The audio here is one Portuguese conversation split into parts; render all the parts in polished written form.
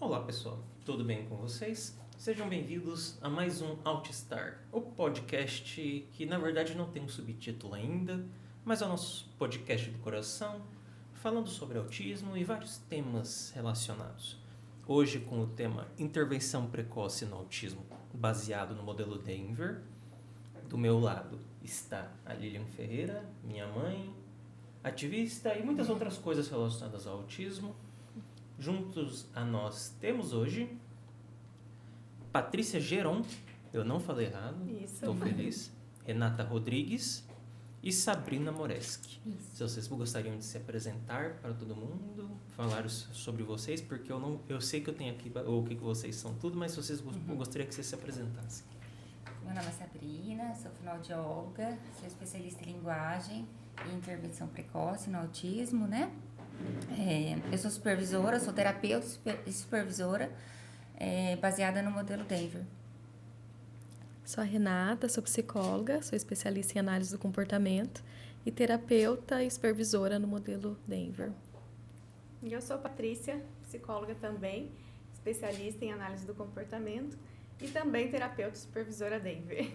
Olá pessoal, tudo bem com vocês? Sejam bem-vindos a mais um Altistar, o podcast que na verdade não tem um subtítulo ainda, mas é o nosso podcast do coração, falando sobre autismo e vários temas relacionados. Hoje com o tema Intervenção Precoce no Autismo, baseado no modelo Denver. Do meu lado está a Lilian Ferreira, minha mãe, ativista e muitas outras coisas relacionadas ao autismo. Juntos a nós temos hoje Patrícia Geron, eu não falei errado, estou feliz, Renata Rodrigues e Sabrina Moreski. Se vocês gostariam de se apresentar para todo mundo, falar sobre vocês, porque eu sei que eu tenho aqui o que vocês são tudo, mas vocês gostaria que vocês se apresentassem. Meu nome é Sabrina, sou fonoaudióloga, sou especialista em linguagem e intervenção precoce no autismo, né? Eu sou supervisora, sou terapeuta e supervisora, baseada no modelo Denver. Sou a Renata, sou psicóloga, sou especialista em análise do comportamento e terapeuta e supervisora no modelo Denver. E eu sou Patrícia, psicóloga também, especialista em análise do comportamento e também terapeuta e supervisora Denver.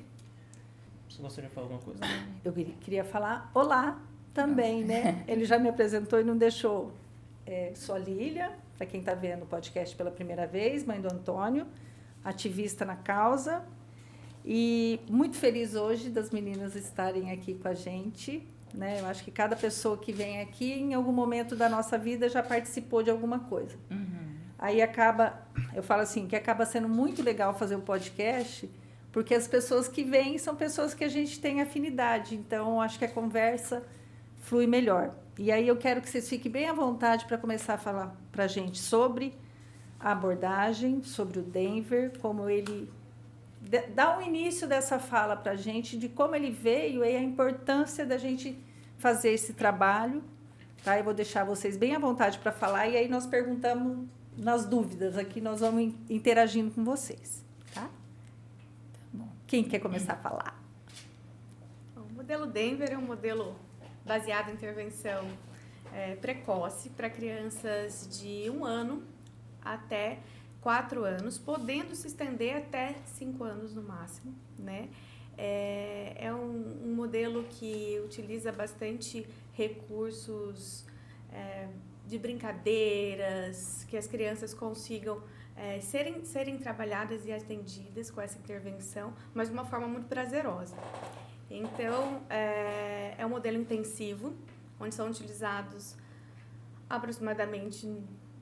Você gostaria de falar alguma coisa? Eu queria falar olá também, né? Ele já me apresentou e não deixou. Sou a Lília, para quem está vendo o podcast pela primeira vez, mãe do Antônio, ativista na causa. E muito feliz hoje das meninas estarem aqui com a gente, né? Eu acho que cada pessoa que vem aqui, em algum momento da nossa vida, já participou de alguma coisa. Aí eu falo assim, que acaba sendo muito legal fazer o podcast, porque as pessoas que vêm são pessoas que a gente tem afinidade. Então, acho que a conversa flui melhor. E aí eu quero que vocês fiquem bem à vontade para começar a falar para a gente sobre a abordagem, sobre o Denver, como ele dá um início dessa fala para a gente, de como ele veio e a importância da gente fazer esse trabalho. Tá? Eu vou deixar vocês bem à vontade para falar e aí nós perguntamos nas dúvidas aqui, nós vamos interagindo com vocês. Tá? Bom, quem quer começar a falar? O modelo Denver é um modelo baseado em intervenção precoce para crianças de 1 ano até 4 anos, podendo se estender até 5 anos no máximo, né? É um modelo que utiliza bastante recursos de brincadeiras, que as crianças consigam serem trabalhadas e atendidas com essa intervenção, mas de uma forma muito prazerosa. Então, é um modelo intensivo, onde são utilizados aproximadamente,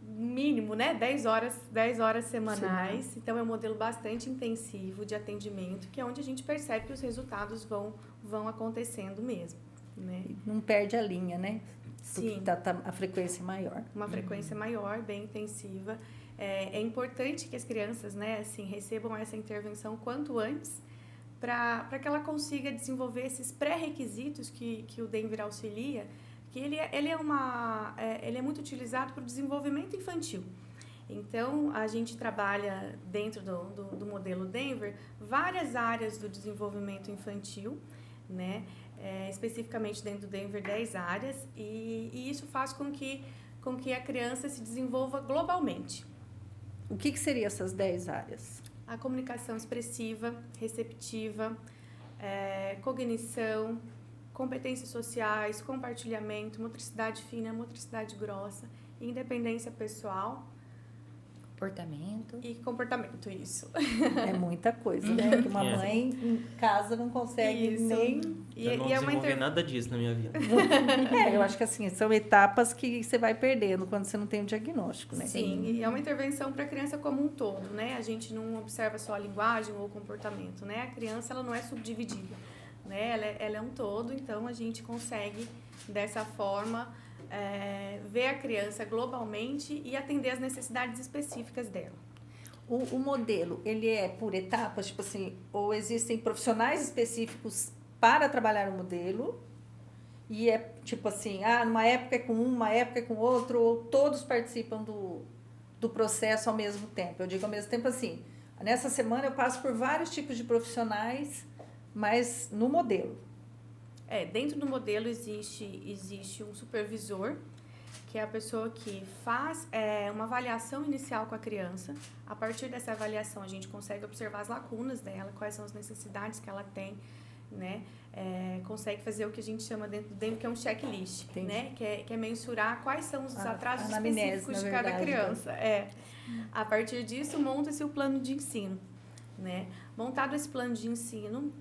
mínimo, né, 10 horas semanais. Sim. Então, é um modelo bastante intensivo de atendimento, que é onde a gente percebe que os resultados vão acontecendo mesmo, né? Não perde a linha, né? Sim. Porque tá a frequência maior. Uma frequência maior, bem intensiva. É importante que as crianças, né, assim, recebam essa intervenção quanto antes, para que ela consiga desenvolver esses pré-requisitos que o Denver auxilia, que ele é muito utilizado para o desenvolvimento infantil. Então, a gente trabalha dentro do modelo Denver várias áreas do desenvolvimento infantil, né? Especificamente dentro do Denver 10 áreas, e isso faz com que a criança se desenvolva globalmente. O que seriam essas 10 áreas? A comunicação expressiva, receptiva, cognição, competências sociais, compartilhamento, motricidade fina, motricidade grossa, independência pessoal. Comportamento, isso. É muita coisa, né? Que uma mãe em casa não consegue isso. Nem... Eu não desenvolvi nada disso na minha vida. Eu acho que assim, são etapas que você vai perdendo quando você não tem o diagnóstico, né? Sim, e é uma intervenção para a criança como um todo, né? A gente não observa só a linguagem ou o comportamento, né? A criança, ela não é subdividida, né? Ela é um todo, então a gente consegue, dessa forma, ver a criança globalmente e atender as necessidades específicas dela. O modelo, ele é por etapas, tipo assim, ou existem profissionais específicos para trabalhar o modelo, e é tipo assim, numa época é com um, uma época é com outro, ou todos participam do processo ao mesmo tempo. Eu digo ao mesmo tempo assim, nessa semana eu passo por vários tipos de profissionais, mas no modelo. Dentro do modelo existe um supervisor, que é a pessoa que faz uma avaliação inicial com a criança. A partir dessa avaliação, a gente consegue observar as lacunas dela, quais são as necessidades que ela tem, né? Consegue fazer o que a gente chama dentro que é um checklist, né? Que é mensurar quais são os atrasos específicos de cada criança. A partir disso, monta-se o plano de ensino, né? Montado esse plano de ensino,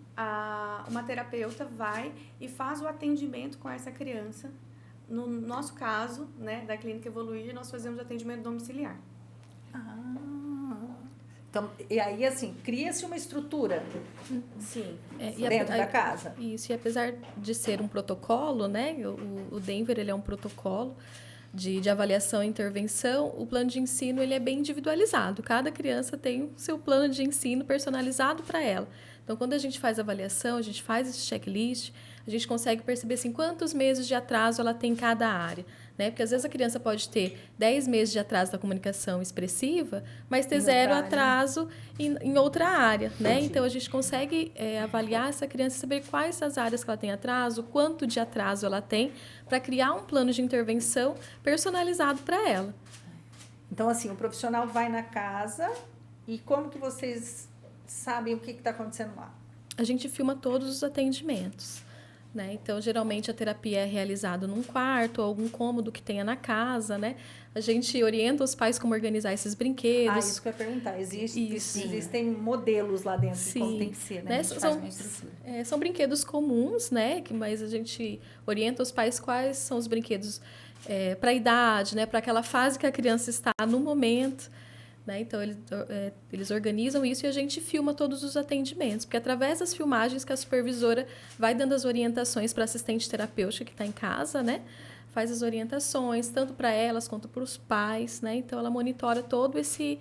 uma terapeuta vai e faz o atendimento com essa criança. No nosso caso, né, da Clínica Evoluir, nós fazemos atendimento domiciliar. Então, e aí, assim, cria-se uma estrutura Sim. dentro da casa. Isso, e apesar de ser um protocolo, né, o Denver ele é um protocolo de avaliação e intervenção, o plano de ensino ele é bem individualizado. Cada criança tem o seu plano de ensino personalizado para ela. Então, quando a gente faz a avaliação, a gente faz esse checklist, a gente consegue perceber assim, quantos meses de atraso ela tem em cada área. Né? Porque às vezes a criança pode ter 10 meses de atraso na comunicação expressiva, mas ter zero atraso em outra área. Né? Então, a gente consegue avaliar essa criança e saber quais as áreas que ela tem atraso, quanto de atraso ela tem, para criar um plano de intervenção personalizado para ela. Então, assim, o profissional vai na casa e como que vocês sabem o que está acontecendo lá? A gente filma todos os atendimentos. Né? Então, geralmente, a terapia é realizada num quarto ou algum cômodo que tenha na casa, né? A gente orienta os pais como organizar esses brinquedos. Isso que eu ia perguntar. Existem modelos lá dentro de como tem que ser, né? São brinquedos comuns, né? Mas a gente orienta os pais quais são os brinquedos para a idade, né? Para aquela fase que a criança está no momento. Né? Então, eles organizam isso e a gente filma todos os atendimentos, porque através das filmagens que a supervisora vai dando as orientações para a assistente terapêutica que está em casa, né? Faz as orientações, tanto para elas quanto para os pais. Né? Então, ela monitora todo esse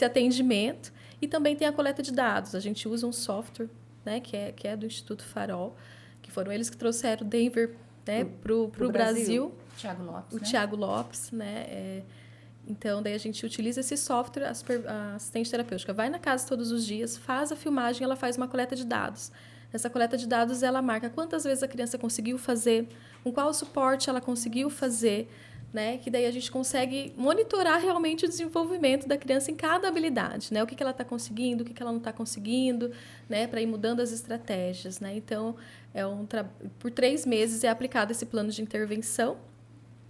atendimento e também tem a coleta de dados. A gente usa um software, né? que é do Instituto Farol, que foram eles que trouxeram o Denver, né? para o Brasil. Thiago Lopes, o Thiago Lopes, né? Então, daí a gente utiliza esse software, a assistente terapêutica vai na casa todos os dias, faz a filmagem, ela faz uma coleta de dados. Nessa coleta de dados, ela marca quantas vezes a criança conseguiu fazer, com qual suporte ela conseguiu fazer, né? Que daí a gente consegue monitorar realmente o desenvolvimento da criança em cada habilidade, né? O que ela está conseguindo, o que ela não está conseguindo, né? Para ir mudando as estratégias, né? Então, por 3 meses é aplicado esse plano de intervenção,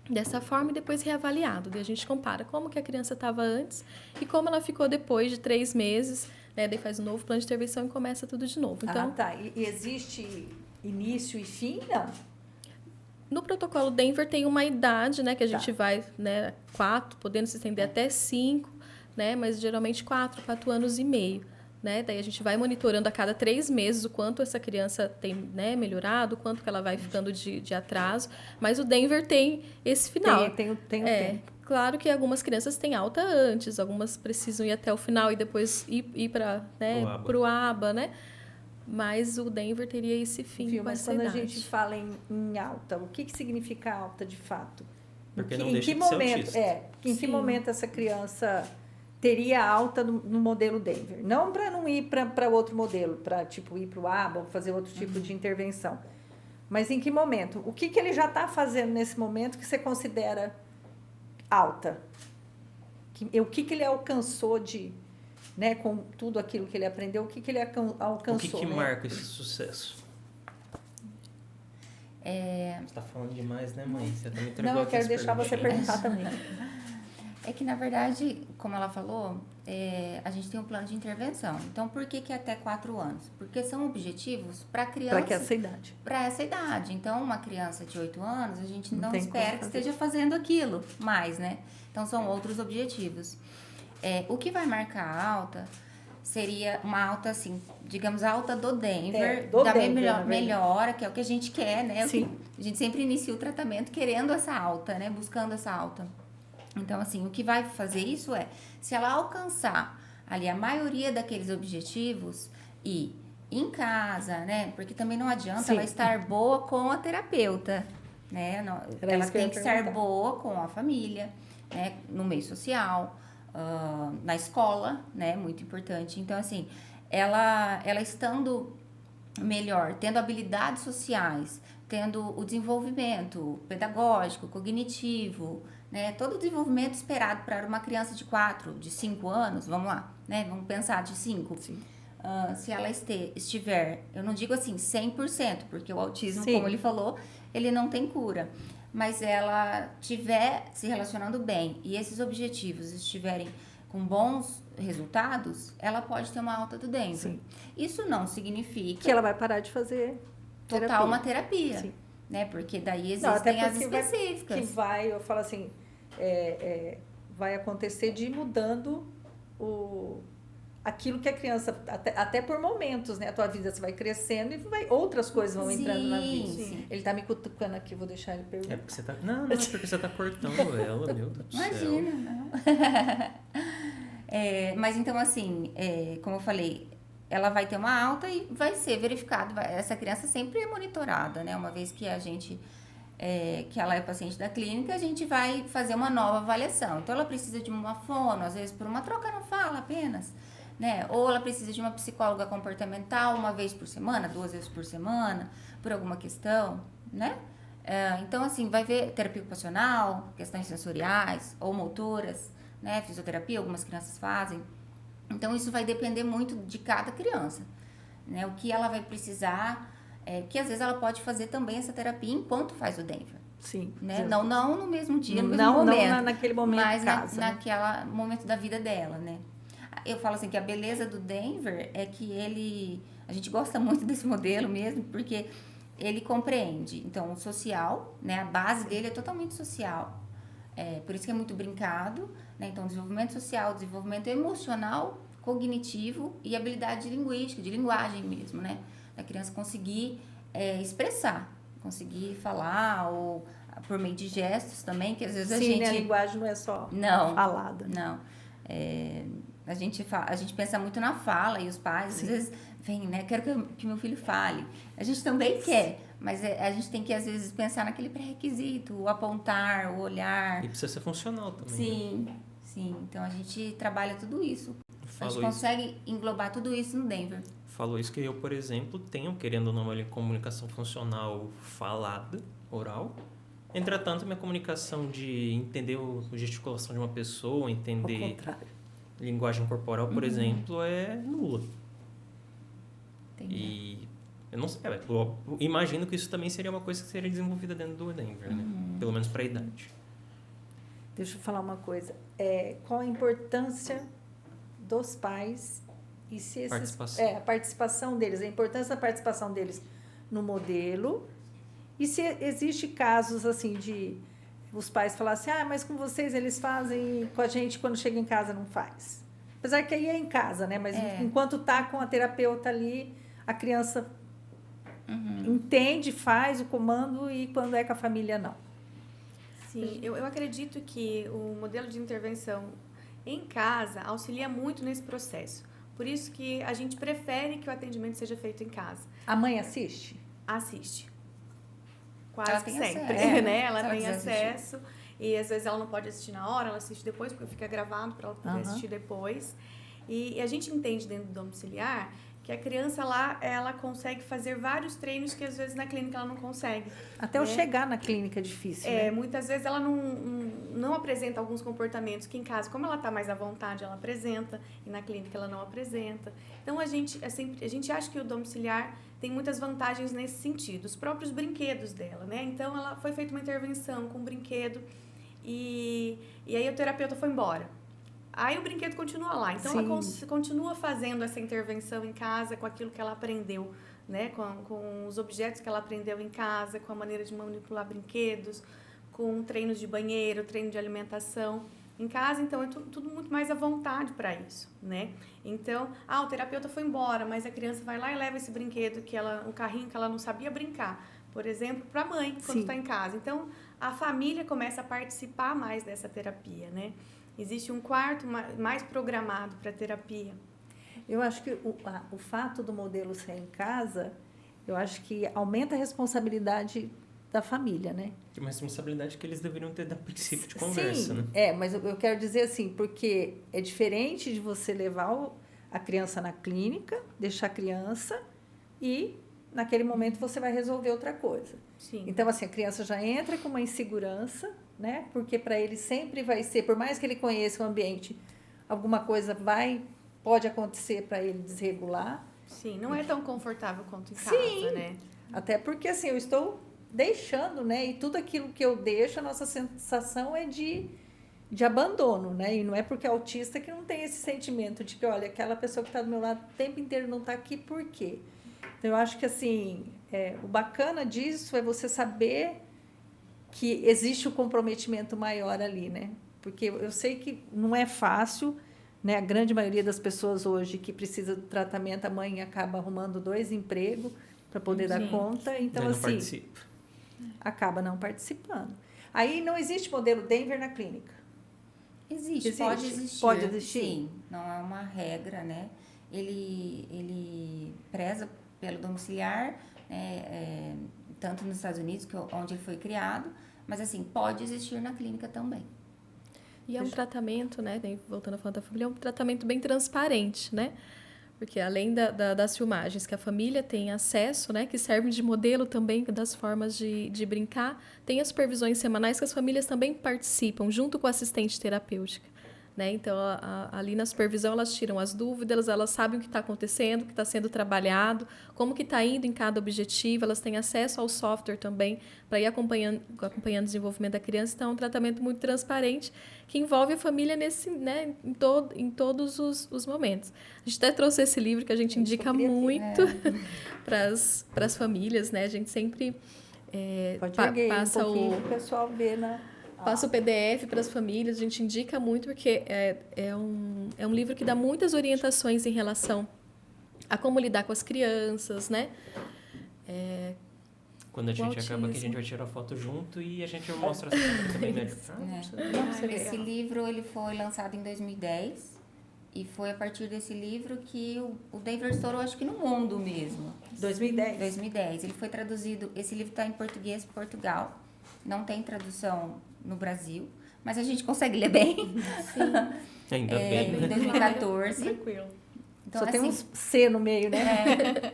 dessa forma, e depois reavaliado. Daí a gente compara como que a criança estava antes e como ela ficou depois de 3 meses. Né? Daí faz um novo plano de intervenção e começa tudo de novo. Então, tá. E existe início e fim? Não. No protocolo Denver tem uma idade, né? Que a gente vai, né? 4, podendo se estender até 5, né? Mas geralmente 4 anos e meio. Né? Daí a gente vai monitorando a cada 3 meses o quanto essa criança tem, né, melhorado, o quanto que ela vai ficando de atraso. Mas o Denver tem esse final. Tem o tempo. Claro que algumas crianças têm alta antes, algumas precisam ir até o final e depois ir para, né, o ABA, né? Mas o Denver teria esse fim com mas essa quando idade. a gente fala em alta, o que significa alta de fato? Porque não deixa de ser autista. Em que momento essa criança teria alta no modelo Denver? Não para não ir para outro modelo, para tipo ir para o ABA ou fazer outro tipo de intervenção. Mas em que momento? O que ele já está fazendo nesse momento que você considera alta? O que ele alcançou né, com tudo aquilo que ele aprendeu, o que ele alcançou? O que marca esse sucesso? Você está falando demais, né, mãe? Você tá me entregou. Não, eu quero deixar você perguntar também. É que, na verdade, como ela falou, a gente tem um plano de intervenção. Então, por que até 4 anos? Porque são objetivos para criança... Para essa idade. Para essa idade. Então, uma criança de 8 anos, a gente não espera que esteja fazendo aquilo mais, né? Então, são outros objetivos. O que vai marcar a alta seria uma alta, assim, digamos, a alta do Denver, da melhora, que é o que a gente quer, né? Sim. A gente sempre inicia o tratamento querendo essa alta, né? Buscando essa alta. Então, assim, o que vai fazer isso se ela alcançar ali a maioria daqueles objetivos e em casa, né? Porque também não adianta ela estar boa com a terapeuta, né? Ela tem que estar boa com a família, né? No meio social, na escola, né? Muito importante. Então, assim, ela estando melhor, tendo habilidades sociais, tendo o desenvolvimento pedagógico, cognitivo, né? Todo o desenvolvimento esperado para uma criança de 4, de 5 anos, vamos lá, né? Vamos pensar de 5. Se ela estiver, eu não digo assim 100%, porque o autismo, Sim. como ele falou, ele não tem cura. Mas ela estiver se relacionando bem e esses objetivos estiverem com bons resultados, ela pode ter uma alta do Denver. Sim. Isso não significa Que ela vai parar de fazer total uma terapia, Sim. né? Porque daí Não, até existem as porque específicas. eu falo assim, vai acontecer de ir mudando aquilo que a criança, até por momentos, né? A tua vida você vai crescendo e outras coisas vão entrando na vida. Sim. Ele tá me cutucando aqui, vou deixar ele perguntar. É porque você tá. Não, é porque você tá cortando ela, meu Deus do céu. Imagina, não. Mas então, assim, como eu falei, ela vai ter uma alta e vai ser verificado. Essa criança sempre é monitorada, né? Uma vez que a gente, que ela é paciente da clínica, a gente vai fazer uma nova avaliação. Então, ela precisa de uma fono, às vezes por uma troca não fala apenas, né? Ou ela precisa de uma psicóloga comportamental 1 vez por semana, 2 vezes por semana, por alguma questão, né? Então, assim, vai ver terapia ocupacional, questões sensoriais ou motoras, né? Fisioterapia, algumas crianças fazem. Então, isso vai depender muito de cada criança, né? O que ela vai precisar, que às vezes ela pode fazer também essa terapia enquanto faz o Denver, Sim. né? Não no mesmo dia, no mesmo Não momento. naquele momento mas em casa. naquela momento da vida dela, né? Eu falo assim que a beleza do Denver é que a gente gosta muito desse modelo mesmo, porque ele compreende, então, o social, né? A base dele é totalmente social. Por isso que é muito brincado, né? Então, desenvolvimento social, desenvolvimento emocional, cognitivo e habilidade linguística, de linguagem mesmo, né? A criança conseguir expressar, conseguir falar, ou por meio de gestos também, que às vezes Sim, a a gente... linguagem não é só Não, falada. não. A gente pensa muito na fala e os pais, às vezes, vem, né? Quero que meu filho fale. A gente também quer, mas a gente tem que, às vezes, pensar naquele pré-requisito, o apontar, o olhar. E precisa ser funcional também. Sim, sim. Então, a gente trabalha tudo isso. A gente Falo consegue englobar tudo isso no Denver. Falou isso que eu, por exemplo, tenho, querendo ou não, uma comunicação funcional falada, oral. Entretanto, minha comunicação de entender a gesticulação de uma pessoa, Ao entender contrário. linguagem corporal, por exemplo, é nula. Entendi. E eu não sei, eu imagino que isso também seria uma coisa que seria desenvolvida dentro do Denver, né? Pelo menos para a idade. Deixa eu falar uma coisa. Qual a importância dos pais e se Participação. a participação deles, a importância da participação deles no modelo, e se existe casos assim de os pais falar assim, mas com vocês eles fazem, com a gente quando chega em casa não faz. Apesar que aí é em casa, né? Mas enquanto tá com a terapeuta ali, a criança entende, faz o comando, e quando é com a família, não. Sim, eu acredito que o modelo de intervenção em casa auxilia muito nesse processo. Por isso que a gente prefere que o atendimento seja feito em casa. A mãe assiste? Assiste. Ela Quase tem que sempre, acesso, né? Ela se ela tem quiser acesso. E às vezes ela não pode assistir na hora, ela assiste depois, porque fica gravado para ela poder assistir depois. E a gente entende dentro do domiciliar que a criança lá, ela consegue fazer vários treinos que às vezes na clínica ela não consegue. Até eu chegar na clínica é difícil, né? Muitas vezes ela não apresenta alguns comportamentos que em casa, como ela está mais à vontade, ela apresenta, e na clínica ela não apresenta. Então, a gente acha que o domiciliar tem muitas vantagens nesse sentido. Os próprios brinquedos dela, né? Então, ela foi feita uma intervenção com o brinquedo e aí o terapeuta foi embora. Aí o brinquedo continua lá. Então, ela continua fazendo essa intervenção em casa com aquilo que ela aprendeu, né? Com os objetos que ela aprendeu em casa, com a maneira de manipular brinquedos, com treinos de banheiro, treino de alimentação. Em casa, então, é tudo muito mais à vontade para isso, né? Então, o terapeuta foi embora, mas a criança vai lá e leva esse brinquedo, o carrinho que ela não sabia brincar, por exemplo, para a mãe, quando está em casa. Então, a família começa a participar mais dessa terapia, né? Existe um quarto mais programado para terapia. Eu acho que o fato do modelo ser em casa, eu acho que aumenta a responsabilidade da família, né? É uma responsabilidade que eles deveriam ter da princípio de conversa, Sim, né? mas eu quero dizer assim, porque é diferente de você levar a criança na clínica, deixar a criança e naquele momento você vai resolver outra coisa. Sim. Então, assim, a criança já entra com uma insegurança, né? Porque para ele sempre vai ser, por mais que ele conheça o ambiente, alguma coisa pode acontecer para ele desregular. Sim, não é tão confortável quanto em Sim. casa, né? Até porque, assim, eu estou deixando, né? E tudo aquilo que eu deixo, a nossa sensação é de abandono, né? E não é porque é autista que não tem esse sentimento de que, olha, aquela pessoa que está do meu lado o tempo inteiro não está aqui, por quê? Então, eu acho que, assim, o bacana disso é você saber que existe um comprometimento maior ali, né? Porque eu sei que não é fácil, né? A grande maioria das pessoas hoje que precisa do tratamento, a mãe acaba arrumando 2 empregos para poder dar Sim. conta. Então, Daí não assim, participa. acaba não participando. Aí não existe modelo Denver na clínica. Existe, pode existir. Pode existir? Sim, não é uma regra, né? Ele preza pelo domiciliar, né, tanto nos Estados Unidos, onde ele foi criado, mas assim, pode existir na clínica também. E é um tratamento, né? Voltando a falar da família, é um tratamento bem transparente, né? Porque além das filmagens que a família tem acesso, né? Que servem de modelo também das formas de brincar, tem as supervisões semanais que as famílias também participam, junto com a assistente terapêutica. Né? Então, ali na supervisão, elas tiram as dúvidas, elas sabem o que está acontecendo, o que está sendo trabalhado, como que está indo em cada objetivo, elas têm acesso ao software também para ir acompanhando o desenvolvimento da criança. Então, é um tratamento muito transparente que envolve a família né, em todos os momentos. A gente até trouxe esse livro que a gente indica muito para as famílias, né? A gente sempre Pode passa um pouquinho o para o pessoal ver passa o PDF para as famílias, a gente indica muito porque é um livro que dá muitas orientações em relação a como lidar com as crianças, né? Quando a gente acaba aqui, a gente vai tirar foto junto e a gente mostra essa câmera também, né? Esse livro ele foi lançado em 2010 e foi a partir desse livro que o Denver estourou, acho que no mundo mesmo. 2010? 2010. Ele foi traduzido, esse livro está em português de Portugal, não tem tradução no Brasil, mas a gente consegue ler bem. Sim. Ainda bem. Em 2014. Tranquilo. Então, Só assim, tem uns C no meio, né?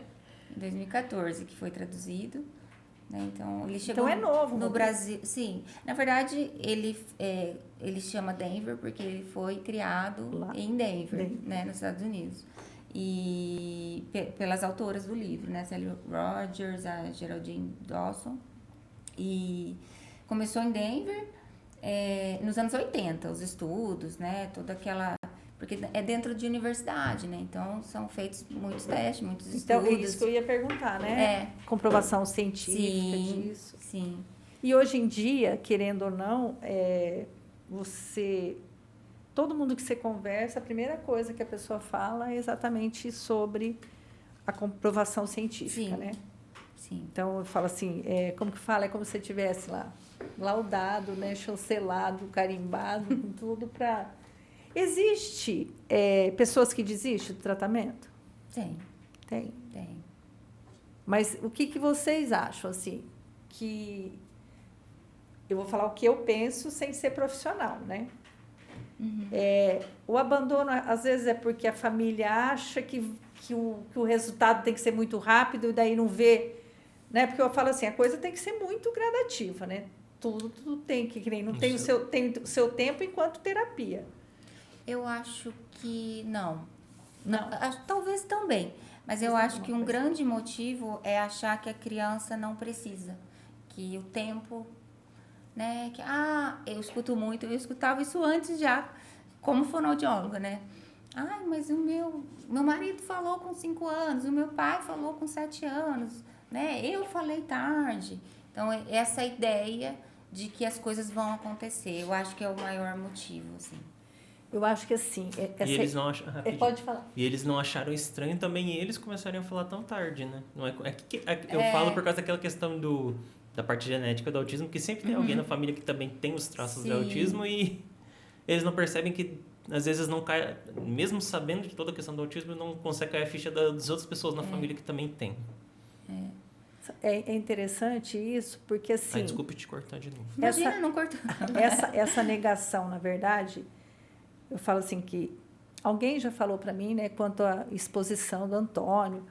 Em 2014 que foi traduzido. Né? Então, ele chegou Então é novo. no Brasil. Sim. Na verdade, ele chama Denver porque ele foi criado Lá. em Denver, né, nos Estados Unidos. E pelas autoras do livro, né? Sally Rogers, a Geraldine Dawson. E começou em Denver nos anos 80, os estudos, né? Toda aquela... Porque é dentro de universidade, né? Então, são feitos muitos testes, muitos estudos. Então, é isso que eu ia perguntar, né? Comprovação científica disso. Sim. E hoje em dia, querendo ou não, todo mundo que você conversa, a primeira coisa que a pessoa fala é exatamente sobre a comprovação científica, Sim. né? Sim. Então, eu falo assim, como que fala? É como se você tivesse lá laudado, né? Chancelado, carimbado, com tudo para... Existe pessoas que desistem do tratamento? Tem. Mas o que vocês acham, assim, que... Eu vou falar o que eu penso sem ser profissional, né? Uhum. O abandono, às vezes, é porque a família acha que o resultado tem que ser muito rápido e daí não vê, né? Porque eu falo assim, a coisa tem que ser muito gradativa, né? Tudo tem que nem não tem o seu tempo enquanto terapia. Eu acho que não. Não. Talvez também. Mas eu acho que um grande motivo é achar que a criança não precisa. Que o tempo, né? Eu escuto muito, eu escutava isso antes já, como fonoaudióloga, né? Mas o meu marido falou com 5 anos, o meu pai falou com 7 anos, né? Eu falei tarde. Então, essa ideia de que as coisas vão acontecer, eu acho que é o maior motivo, assim. Eu acho que assim... E eles não acham... Pode falar. E eles não acharam estranho também eles começarem a falar tão tarde, né? Não eu falo por causa daquela questão da parte genética do autismo, que sempre tem alguém na família que também tem os traços de autismo e eles não percebem que às vezes não cai, mesmo sabendo de toda a questão do autismo, não consegue cair a ficha das outras pessoas na família que também tem. É interessante isso, porque assim... desculpe te cortar de novo. Imagina, não cortou. Essa negação, na verdade, eu falo assim que alguém já falou para mim, né, quanto à exposição do Antônio,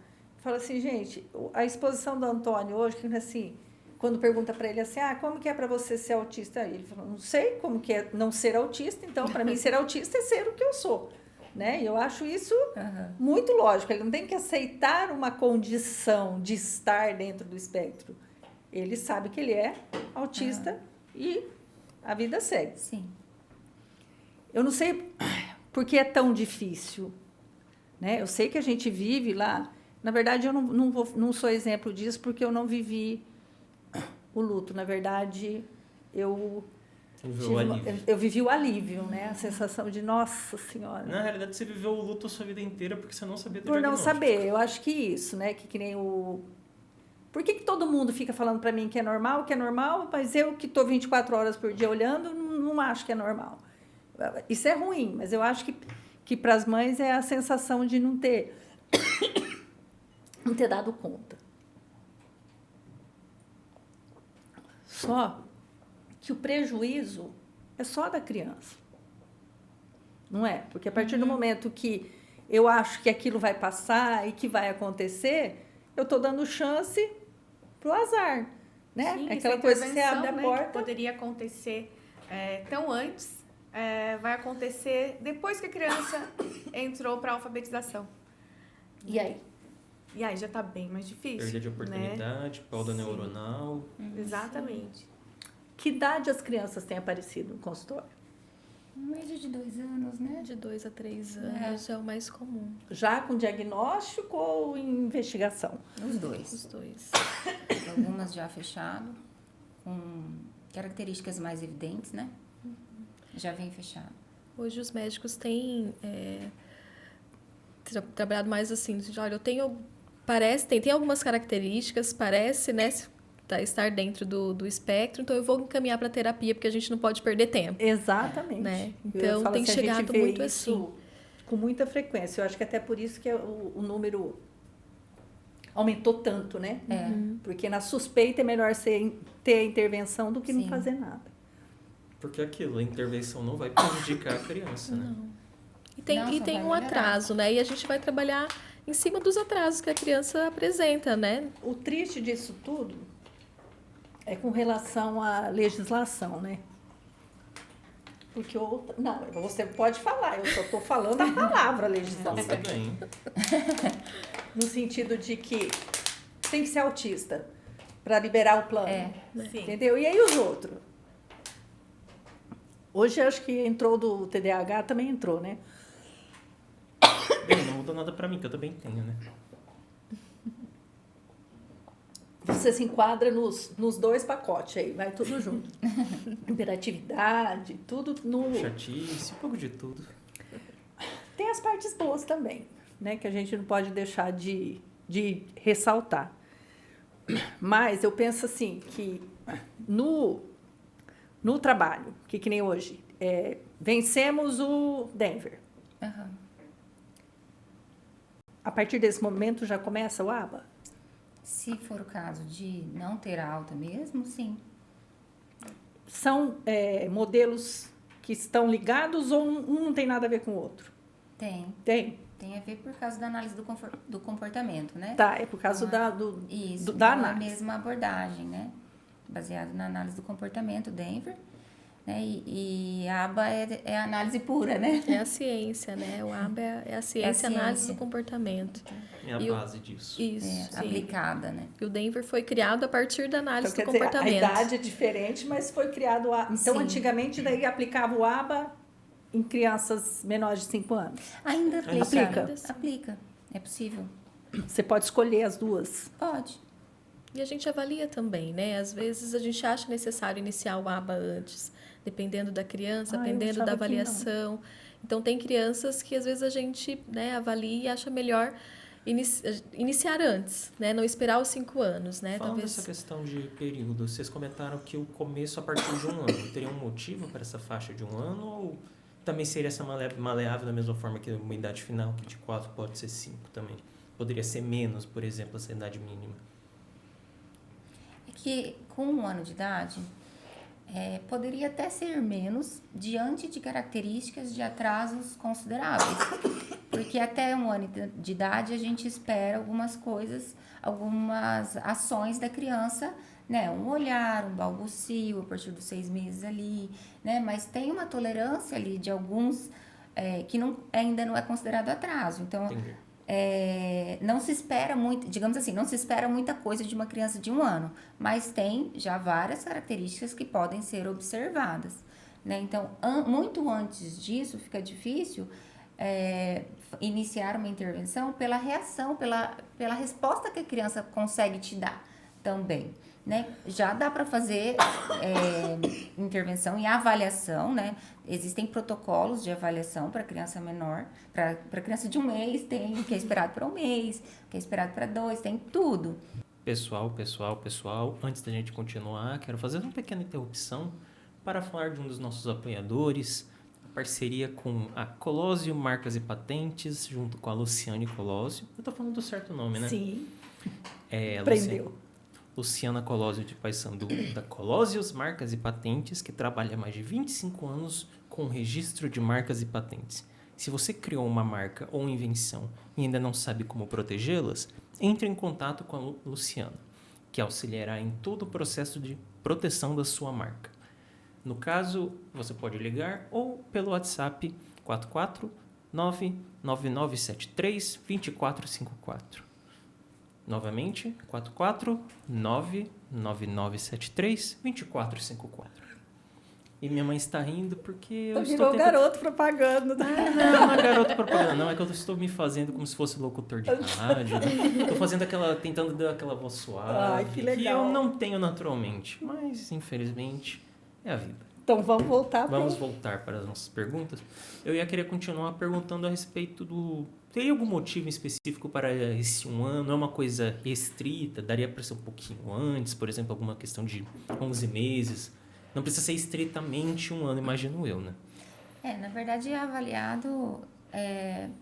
falo assim, gente, a exposição do Antônio hoje, que assim, quando pergunta para ele assim, como que é para você ser autista? Ele fala, não sei como que é não ser autista, então para mim ser autista é ser o que eu sou, né? E eu acho isso muito lógico, ele não tem que aceitar uma condição de estar dentro do espectro. Ele sabe que ele é autista e a vida segue. Sim. Eu não sei por que é tão difícil, né? Eu sei que a gente vive lá. Na verdade, eu não sou exemplo disso porque eu não vivi o luto. Na verdade, eu vivi o alívio, né? A sensação de, nossa Senhora. Na realidade, você viveu o luto a sua vida inteira porque você não sabia do Por não diagnóstico. saber. Eu acho que isso, né? Que nem o... Por que todo mundo fica falando para mim que é normal, mas eu que estou 24 horas por dia olhando, não acho que é normal. Isso é ruim, mas eu acho que para as mães é a sensação de não ter dado conta. Só que o prejuízo é só da criança. Não é? Porque a partir do momento que eu acho que aquilo vai passar e que vai acontecer, eu estou dando chance para o azar. Né? Sim, Aquela coisa que você abre a porta. Que poderia acontecer tão antes, vai acontecer depois que a criança entrou para a alfabetização. E aí? E aí já está bem mais difícil. Perda de oportunidade, pauda neuronal. Exatamente. Que idade as crianças têm aparecido no consultório? Média de 2 anos, né? De 2 a 3 anos é o mais comum. Já com diagnóstico ou em investigação? Os dois. Os dois. Algumas já fechado, com características mais evidentes, né? Já vem fechado. Hoje os médicos têm trabalhado mais assim, olha, eu tenho, parece, tem algumas características, parece, né, estar dentro do espectro, então eu vou encaminhar para terapia, porque a gente não pode perder tempo. Exatamente. Né? Então tem chegado muito assim. Com muita frequência. Eu acho que até por isso que o número aumentou tanto, né? Porque na suspeita é melhor ter a intervenção do que não fazer nada. Porque aquilo, a intervenção não vai prejudicar a criança, né? Não. E tem um atraso, né? E a gente vai trabalhar em cima dos atrasos que a criança apresenta, né? O triste disso tudo é com relação à legislação, né? Porque você pode falar, eu só estou falando a palavra legislação. Tudo bem. No sentido de que tem que ser autista para liberar o plano. Sim. Entendeu? E aí os outros? Hoje acho que entrou do TDAH, também entrou, né? Bem, não mudou nada pra mim, que eu também tenho, né? Você se enquadra nos 2 pacotes aí, vai tudo junto. Hiperatividade, tudo no... Chatice, um pouco de tudo. Tem as partes boas também, né? Que a gente não pode deixar de ressaltar. Mas eu penso assim, que no trabalho, que nem hoje, vencemos o Denver. A partir desse momento já começa o ABA? Se for o caso de não ter alta mesmo, sim. São modelos que estão ligados ou um não tem nada a ver com o outro? Tem. Tem? Tem a ver por causa da análise do comportamento, né? Tá, é por causa Isso, da então é a análise. mesma abordagem, né? Baseado na análise do comportamento, Denver. Né? E a ABA é a análise pura, né? É a ciência, né? O ABA é a ciência, análise do comportamento. É a base disso. Isso, sim. Aplicada, né? E o Denver foi criado a partir da análise Então, do quer dizer, comportamento. a idade é diferente, mas foi criado o ABA. Então, Sim. antigamente, daí aplicava o ABA em crianças menores de 5 anos. Ainda Aplica. Aplica. É possível? Você pode escolher as duas. Pode. E a gente avalia também, né? Às vezes a gente acha necessário iniciar o ABA antes, dependendo da criança, eu dependendo achava da que avaliação. Então, tem crianças que às vezes a gente, né, avalia e acha melhor iniciar antes, né? Não esperar os 5 anos, né? Falando Talvez... dessa questão de período, vocês comentaram que o começo a partir de 1 ano. Teria um motivo para essa faixa de 1 ano ou também seria essa maleável da mesma forma que uma idade final, que de 4 pode ser 5 também? Poderia ser menos, por exemplo, essa idade mínima? É que com 1 ano de idade, poderia até ser menos diante de características de atrasos consideráveis. Porque até 1 ano de idade a gente espera algumas coisas, algumas ações da criança, né? Um olhar, um balbucio a partir dos 6 meses ali, né? Mas tem uma tolerância ali de alguns que ainda não é considerado atraso. Então, Entendi. não se espera muito, digamos assim, não se espera muita coisa de uma criança de 1 ano, mas tem já várias características que podem ser observadas, né? Então, muito antes disso, fica difícil iniciar uma intervenção pela reação, pela resposta que a criança consegue te dar também, né? Já dá para fazer intervenção e avaliação, né? Existem protocolos de avaliação para criança menor, para criança de 1 mês, tem que é esperado para 1 mês, que é esperado para 2, tem tudo. Pessoal, antes da gente continuar, quero fazer uma pequena interrupção para falar de um dos nossos apoiadores, a parceria com a Colosio Marcas e Patentes, junto com a Luciane Colosio. Eu tô falando do certo nome, né? Sim, Aprendeu. Luciana Colosio de Paysandu, da Colosios Marcas e Patentes, que trabalha há mais de 25 anos com o registro de marcas e patentes. Se você criou uma marca ou invenção e ainda não sabe como protegê-las, entre em contato com a Luciana, que auxiliará em todo o processo de proteção da sua marca. No caso, você pode ligar ou pelo WhatsApp 449-9973-2454. Novamente, 449-9973-2454. E minha mãe está rindo porque eu estou tentando... garoto propaganda. Não é garoto propaganda, não. É que eu estou me fazendo como se fosse locutor de rádio. Né? Estou fazendo tentando dar aquela voz suave. Ai, que legal. eu não tenho naturalmente. Mas, infelizmente, é a vida. Então vamos voltar. Vamos voltar para as nossas perguntas. Eu ia querer continuar perguntando a respeito do... Teria algum motivo específico para esse 1 ano? É uma coisa restrita? Daria para ser um pouquinho antes? Por exemplo, alguma questão de 11 meses? Não precisa ser estritamente 1 ano, imagino eu, né? Na verdade, é avaliado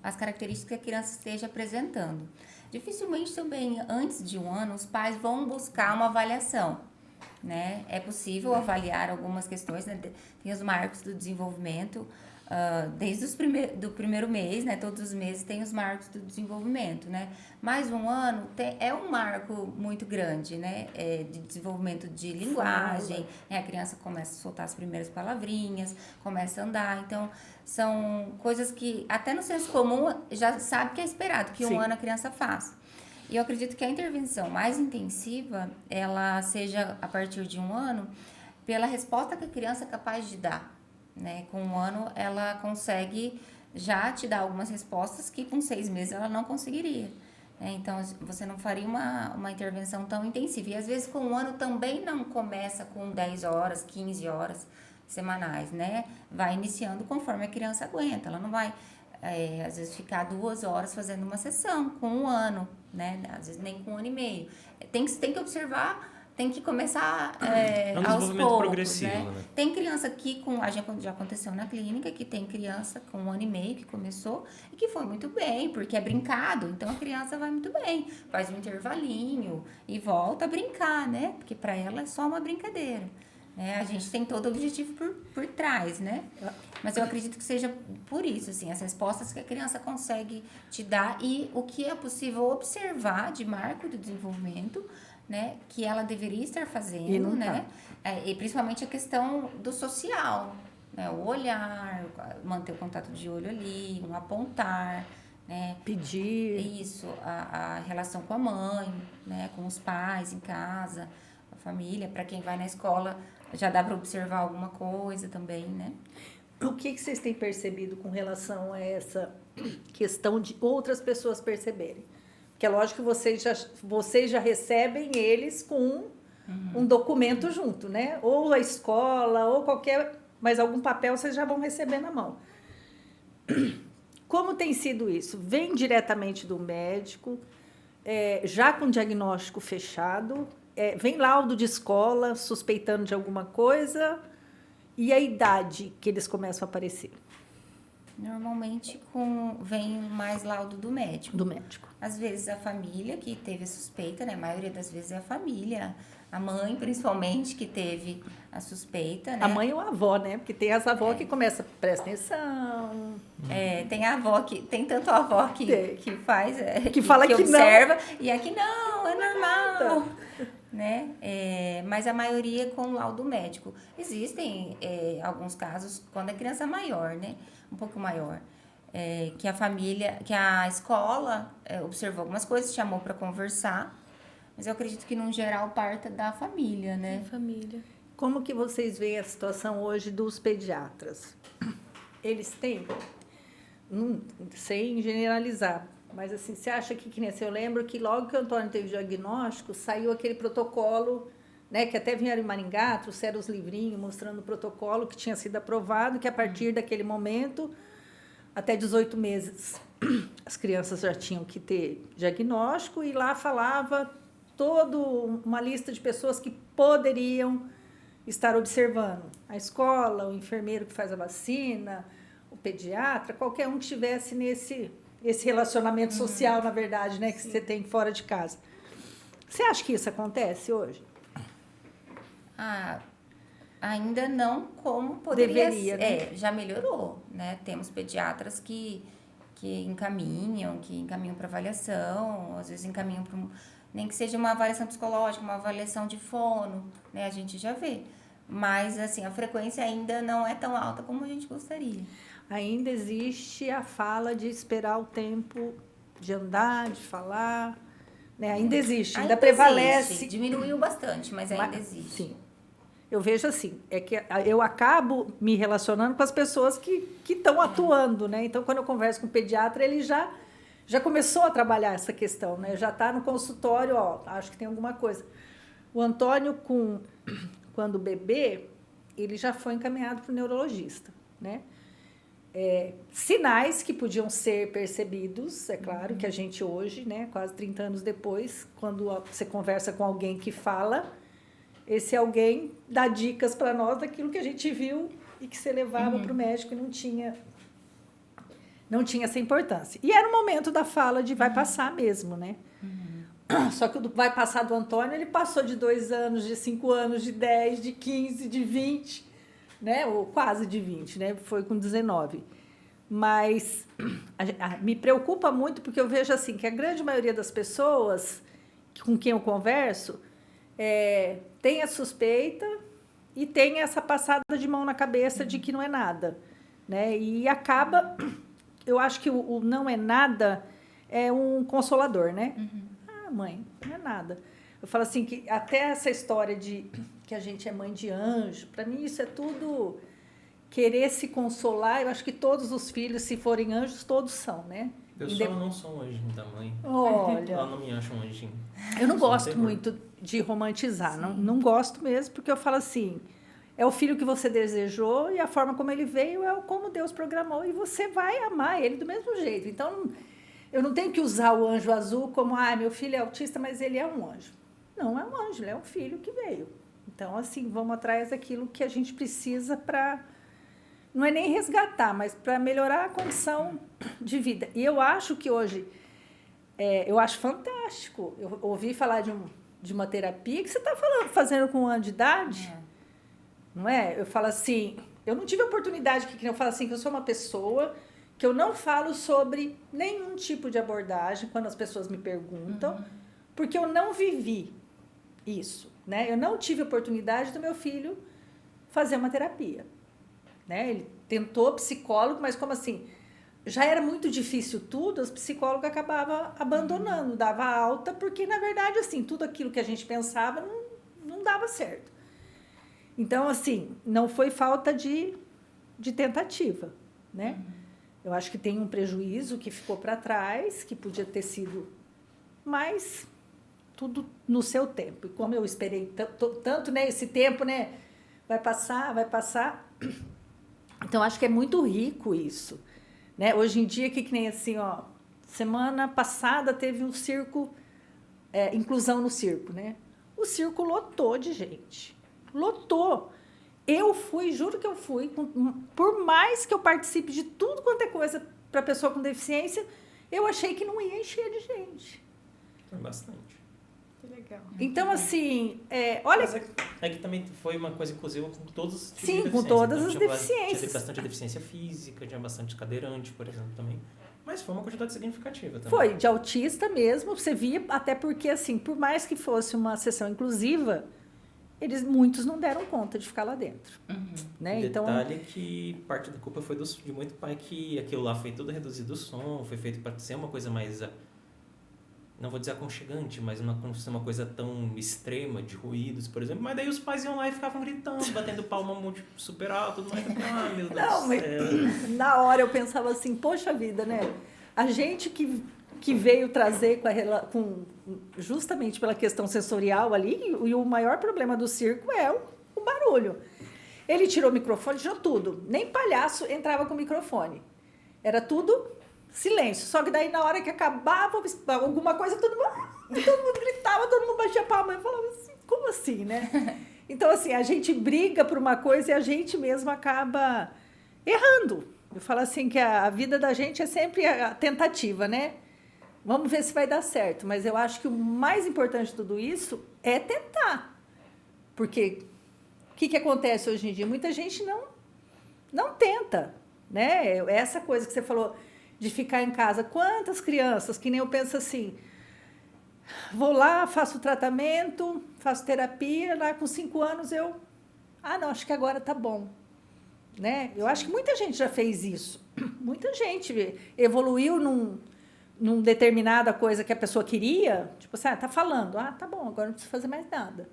as características que a criança esteja apresentando. Dificilmente também, antes de 1 ano, os pais vão buscar uma avaliação, né? É possível avaliar algumas questões, né? Tem os marcos do desenvolvimento, desde do primeiro mês, né? Todos os meses tem os marcos do desenvolvimento, né? Mais 1 ano é um marco muito grande, né? De desenvolvimento de linguagem, né? A criança começa a soltar as primeiras palavrinhas, começa a andar. Então, são coisas que até no senso comum já sabe que é esperado que 1 ano a criança faça. E eu acredito que a intervenção mais intensiva, ela seja a partir de 1 ano, pela resposta que a criança é capaz de dar, né? Com 1 ano, ela consegue já te dar algumas respostas que com 6 meses ela não conseguiria. Então, você não faria uma intervenção tão intensiva. E às vezes com 1 ano também não começa com 10 horas, 15 horas semanais, né? Vai iniciando conforme a criança aguenta. Ela não vai, às vezes, ficar 2 horas fazendo uma sessão com 1 ano, né? Às vezes nem com 1 ano e meio. Tem que observar, tem que começar É um aos desenvolvimento poucos, progressivo, né? Tem criança que já aconteceu na clínica, que tem criança com 1 ano e meio que começou e que foi muito bem, porque é brincado, então a criança vai muito bem, faz um intervalinho e volta a brincar, né? Porque para ela é só uma brincadeira, né? A gente tem todo o objetivo por trás, né? Mas eu acredito que seja por isso, assim, as respostas que a criança consegue te dar e o que é possível observar de marco do desenvolvimento, né, que ela deveria estar fazendo, E não né? E principalmente a questão do social, né? O olhar, manter o contato de olho ali, um apontar, né? Pedir. Isso, a relação com a mãe, né? Com os pais em casa, a família, para quem vai na escola já dá para observar alguma coisa também, né? O que vocês têm percebido com relação a essa questão de outras pessoas perceberem? Porque é lógico que vocês já recebem eles com um documento junto, né? Ou a escola, ou mas algum papel vocês já vão receber na mão. Como tem sido isso? Vem diretamente do médico, já com diagnóstico fechado, vem laudo de escola suspeitando de alguma coisa, e a idade que eles começam a aparecer? Normalmente vem mais laudo do médico. Do médico. Às vezes a família que teve a suspeita, né? A maioria das vezes é a família, A mãe, principalmente, que teve a suspeita, né? A mãe ou a avó, né? Porque tem as avós que começam, presta atenção. Tem a avó que... Tem tanto a avó que faz... Que fala que observa, não. e a que não, é normal. Né? Mas a maioria com laudo médico. Existem alguns casos quando a criança é maior, né? Um pouco maior. Que a família, que a escola observou algumas coisas, chamou para conversar. Mas eu acredito que, no geral, parta da família, né? Família. Como que vocês veem a situação hoje dos pediatras? Eles têm, sem generalizar, mas assim, você acha que nem assim, eu lembro que logo que o Antônio teve o diagnóstico, saiu aquele protocolo, né, que até vieram em Maringá, trouxeram os livrinhos mostrando o protocolo que tinha sido aprovado, que a partir daquele momento, até 18 meses, as crianças já tinham que ter diagnóstico, e lá falava toda uma lista de pessoas que poderiam estar observando. A escola, o enfermeiro que faz a vacina, o pediatra, qualquer um que estivesse esse relacionamento social, na verdade, né, que você tem fora de casa. Você acha que isso acontece hoje? Ainda não como poderia Deveria, né? já melhorou, né? Temos pediatras que encaminham para avaliação, às vezes encaminham para nem que seja uma avaliação psicológica, uma avaliação de fono, né? A gente já vê. Mas, assim, a frequência ainda não é tão alta como a gente gostaria. Ainda existe a fala de esperar o tempo de andar, de falar, né? Ainda existe, ainda prevalece. Existe. Diminuiu bastante, mas ainda existe. Sim. Eu vejo assim, é que eu acabo me relacionando com as pessoas que estão atuando, né? Então, quando eu converso com o pediatra, ele já começou a trabalhar essa questão, né? Já está no consultório, acho que tem alguma coisa. O Antônio, quando bebê, ele já foi encaminhado para o neurologista, né? Sinais que podiam ser percebidos, é claro que a gente hoje, né, quase 30 anos depois, quando você conversa com alguém que fala, esse alguém dá dicas para nós daquilo que a gente viu e que você levava para o médico e não tinha essa importância. E era o momento da fala de vai passar mesmo, né? Só que o vai passar do Antônio, ele passou de 2 anos, de 5 anos, de 10, de 15, de 20, né? Ou quase de 20, né? Foi com 19. Mas me preocupa muito porque eu vejo assim que a grande maioria das pessoas com quem eu converso tem a suspeita e tem essa passada de mão na cabeça de que não é nada, né? E acaba, eu acho que o não é nada é um consolador, né? Mãe, não é nada. Eu falo assim, que até essa história de que a gente é mãe de anjo, para mim isso é tudo querer se consolar. Eu acho que todos os filhos, se forem anjos, todos são, né? Eu só não sou um anjinho da mãe. Olha, Ela não me acha um anjinho. eu não gosto muito de romantizar, não gosto mesmo, porque eu falo assim, é o filho que você desejou e a forma como ele veio é como Deus programou e você vai amar ele do mesmo jeito. Então, eu não tenho que usar o anjo azul como, meu filho é autista, mas ele é um anjo. Não é um anjo, ele é um filho que veio. Então, assim, vamos atrás daquilo que a gente precisa para, não é nem resgatar, mas para melhorar a condição de vida. E eu acho que hoje, eu acho fantástico. Eu ouvi falar de uma terapia que você está fazendo com 1 ano de idade, não é? Eu falo assim, eu não tive a oportunidade, que eu falo assim, que eu sou uma pessoa que eu não falo sobre nenhum tipo de abordagem quando as pessoas me perguntam, porque eu não vivi isso, né? Eu não tive a oportunidade do meu filho fazer uma terapia, né? Ele tentou psicólogo, mas como assim, já era muito difícil tudo, os psicólogos acabavam abandonando, dava alta, porque na verdade assim, tudo aquilo que a gente pensava não dava certo. Então assim, não foi falta de tentativa, né? Eu acho que tem um prejuízo que ficou para trás, que podia ter sido, mas tudo no seu tempo. E como eu esperei tanto, né, esse tempo, né, vai passar. Então, acho que é muito rico isso, né? Hoje em dia, que nem assim, semana passada teve um circo, inclusão no circo, né? O circo lotou de gente, lotou. Eu fui, juro que eu fui, por mais que eu participe de tudo quanto é coisa para pessoa com deficiência, eu achei que não ia encher de gente. É bastante. Que legal. legal. Então, assim, olha... Mas é que também foi uma coisa inclusiva com todos os tipos de Sim, com deficiência. todas Então, as tinha deficiências. Tinha bastante deficiência física, tinha bastante cadeirante, por exemplo, também. Mas foi uma quantidade significativa também. Foi, de autista mesmo, você via, até porque, assim, por mais que fosse uma sessão inclusiva, muitos não deram conta de ficar lá dentro, né? O Então, detalhe é que parte da culpa foi de muito pai que aquilo lá foi tudo reduzido o som, foi feito para ser uma coisa mais, não vou dizer aconchegante, mas não ser uma coisa tão extrema de ruídos, por exemplo. Mas daí os pais iam lá e ficavam gritando, batendo palma super alto, tudo mais. Meu Deus não, do mas céu. na hora eu pensava assim, poxa vida, né? A gente que veio trazer justamente pela questão sensorial ali, e o maior problema do circo é o barulho. Ele tirou o microfone, tirou tudo. Nem palhaço entrava com o microfone. Era tudo silêncio. Só que daí, na hora que acabava alguma coisa, todo mundo gritava, todo mundo batia a palma. Eu falava assim, como assim, né? Então, assim, a gente briga por uma coisa e a gente mesmo acaba errando. Eu falo assim que a vida da gente é sempre a tentativa, né? Vamos ver se vai dar certo. Mas eu acho que o mais importante de tudo isso é tentar. Porque o que acontece hoje em dia? Muita gente não tenta, né? Essa coisa que você falou de ficar em casa. Quantas crianças, que nem eu penso assim, vou lá, faço tratamento, faço terapia, lá com 5 anos não, acho que agora tá bom. Né? Eu acho que muita gente já fez isso. Muita gente evoluiu num determinada coisa que a pessoa queria. Tipo assim, tá falando. Tá bom, agora não preciso fazer mais nada.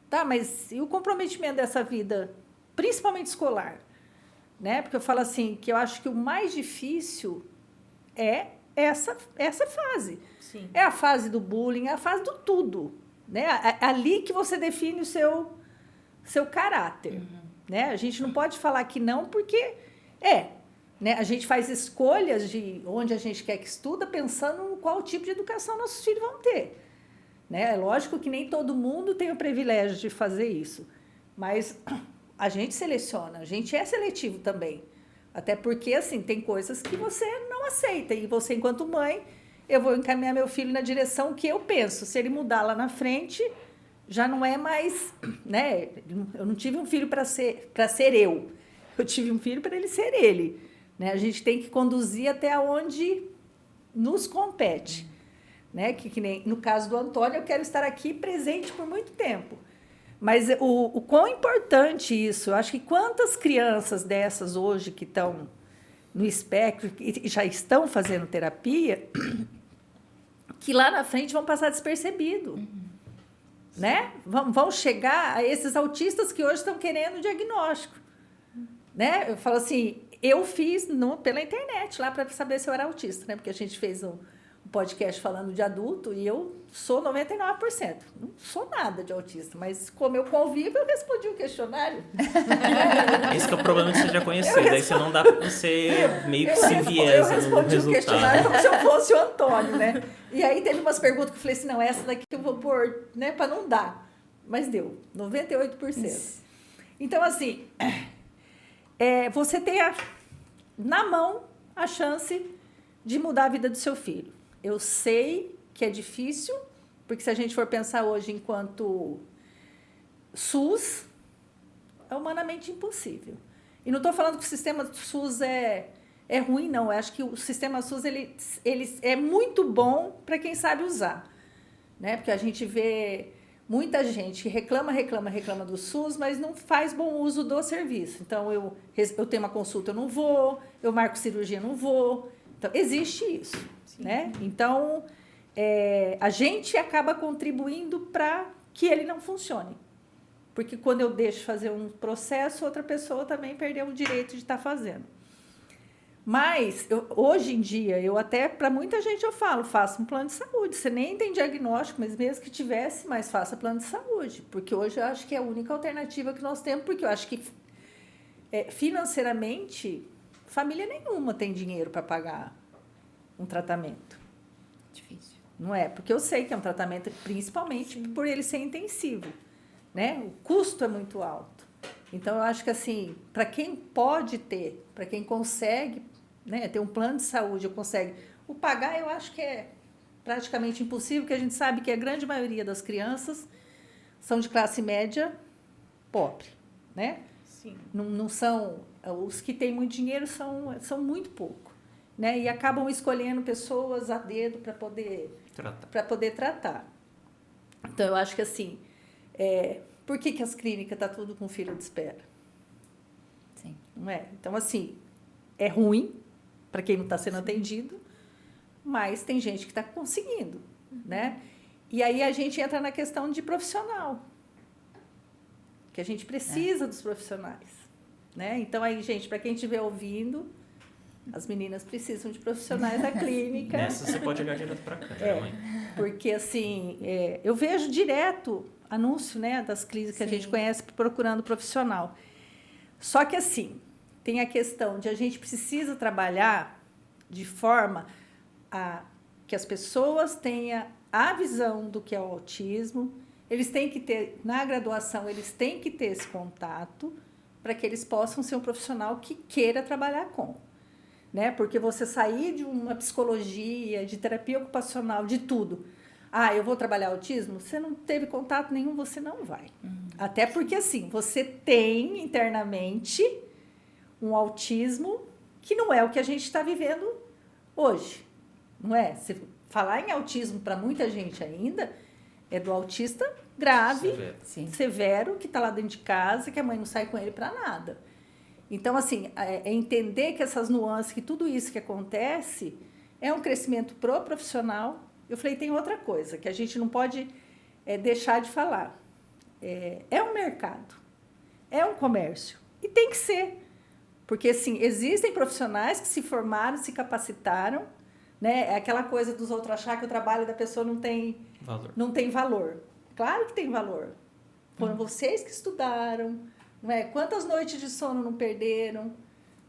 Tá, mas e o comprometimento dessa vida, principalmente escolar? Né? Porque eu falo assim, que eu acho que o mais difícil é essa fase. Sim. É a fase do bullying, é a fase do tudo. Né? É ali que você define o seu caráter. Né? A gente não pode falar que não, porque né? A gente faz escolhas de onde a gente quer que estuda, pensando em qual tipo de educação nossos filhos vão ter. Né? É lógico que nem todo mundo tem o privilégio de fazer isso, mas a gente seleciona, a gente é seletivo também. Até porque, assim, tem coisas que você não aceita, e você, enquanto mãe, eu vou encaminhar meu filho na direção que eu penso. Se ele mudar lá na frente, já não é mais, né? Eu não tive um filho para ser eu tive um filho para ele ser ele, né? A gente tem que conduzir até onde nos compete, né? Que nem no caso do Antônio, eu quero estar aqui presente por muito tempo, mas o quão importante isso, eu acho que quantas crianças dessas hoje que estão no espectro e já estão fazendo terapia, que lá na frente vão passar despercebido. Né? Vão chegar a esses autistas que hoje estão querendo diagnóstico. Né? Eu falo assim, eu fiz pela internet lá para saber se eu era autista, né? Porque a gente fez um podcast falando de adulto e eu sou 99%. Não sou nada de autista, mas como eu convivo, eu respondi o questionário. Esse que é o problema de você já conhecer, daí você não dá para você meio que se enviesa no respondi o resultado. questionário como se eu fosse o Antônio, né? E aí teve umas perguntas que eu falei assim, não, essa daqui eu vou pôr, né, para não dar. Mas deu, 98%. Então, assim, você tem na mão a chance de mudar a vida do seu filho. Eu sei que é difícil, porque se a gente for pensar hoje enquanto SUS, é humanamente impossível. E não estou falando que o sistema do SUS é ruim, não. Eu acho que o sistema SUS ele é muito bom para quem sabe usar. Né? Porque a gente vê muita gente que reclama do SUS, mas não faz bom uso do serviço. Então, eu tenho uma consulta, eu não vou, eu marco cirurgia, eu não vou. Então, existe isso. Né? Então, a gente acaba contribuindo para que ele não funcione. Porque quando eu deixo fazer um processo, outra pessoa também perdeu o direito de estar fazendo. Mas, hoje em dia, até para muita gente eu falo, faça um plano de saúde. Você nem tem diagnóstico, mas mesmo que tivesse, mas faça plano de saúde. Porque hoje eu acho que é a única alternativa que nós temos, porque eu acho que financeiramente, família nenhuma tem dinheiro para pagar um tratamento. Difícil. Não é? Porque eu sei que é um tratamento, principalmente por ele ser intensivo. Né? O custo é muito alto. Então, eu acho que, assim, para quem pode ter, para quem consegue, né, ter um plano de saúde, consegue. O pagar, eu acho que praticamente impossível, porque a gente sabe que a grande maioria das crianças são de classe média pobre, né? Sim. Não são, os que têm muito dinheiro são muito pouco, né? E acabam escolhendo pessoas a dedo para poder tratar. Então, eu acho que assim, por que as clínicas tá tudo com fila de espera? Sim. Não é? Então, assim, é ruim para quem não está sendo atendido, mas tem gente que está conseguindo, né? E aí a gente entra na questão de profissional, que a gente precisa dos profissionais, né? Então, aí, gente, para quem estiver ouvindo, as meninas precisam de profissionais da clínica. Nessa você pode olhar direto para a câmera, mãe. Porque, assim, eu vejo direto anúncio, né, das clínicas que a gente conhece procurando profissional. Só que, assim, tem a questão de a gente precisa trabalhar de forma a que as pessoas tenham a visão do que é o autismo. Eles têm que ter, na graduação, eles têm que ter esse contato para que eles possam ser um profissional que queira trabalhar com. Né? Porque você sair de uma psicologia, de terapia ocupacional, de tudo. Eu vou trabalhar autismo? Você não teve contato nenhum, você não vai. Até porque, assim, você tem internamente um autismo que não é o que a gente está vivendo hoje. Não é? Se falar em autismo para muita gente ainda, é do autista grave, severo, que está lá dentro de casa, que a mãe não sai com ele para nada. Então, assim, é entender que essas nuances, que tudo isso que acontece é um crescimento pro profissional. Eu falei, tem outra coisa que a gente não pode deixar de falar. É um mercado, é um comércio, e tem que ser. Porque, assim, existem profissionais que se formaram, se capacitaram, né? É aquela coisa dos outros achar que o trabalho da pessoa não tem valor. Claro que tem valor. Foram vocês que estudaram, não é? Quantas noites de sono não perderam?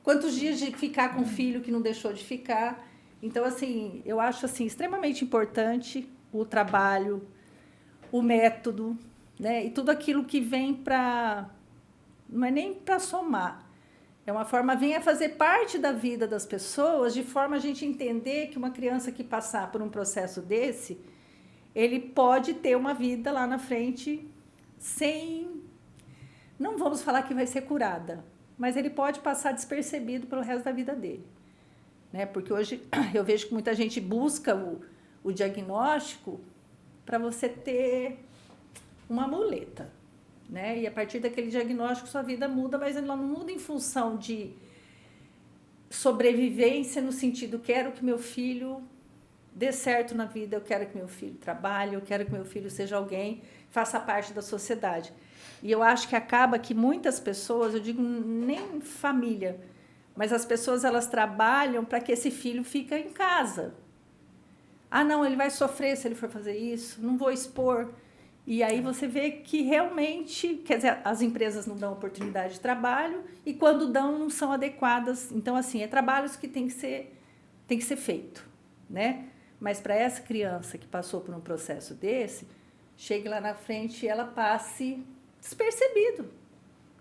Quantos dias de ficar com o filho que não deixou de ficar? Então, assim, eu acho assim, extremamente importante o trabalho, o método, né? E tudo aquilo que vem para... Não é nem para somar. É uma forma, vem a fazer parte da vida das pessoas, de forma a gente entender que uma criança que passar por um processo desse, ele pode ter uma vida lá na frente sem... Não vamos falar que vai ser curada, mas ele pode passar despercebido pelo resto da vida dele. Né? Porque hoje eu vejo que muita gente busca o diagnóstico para você ter uma muleta. Né? E a partir daquele diagnóstico sua vida muda, mas ela não muda em função de sobrevivência no sentido, quero que meu filho dê certo na vida, eu quero que meu filho trabalhe, eu quero que meu filho seja alguém, faça parte da sociedade. E eu acho que acaba que muitas pessoas, eu digo nem família, mas as pessoas elas trabalham para que esse filho fique em casa. Não, ele vai sofrer se ele for fazer isso, não vou expor. E aí você vê que realmente, quer dizer, as empresas não dão oportunidade de trabalho e quando dão não são adequadas. Então, assim, trabalhos que tem que ser feito, né? Mas para essa criança que passou por um processo desse, chegue lá na frente e ela passe despercebido.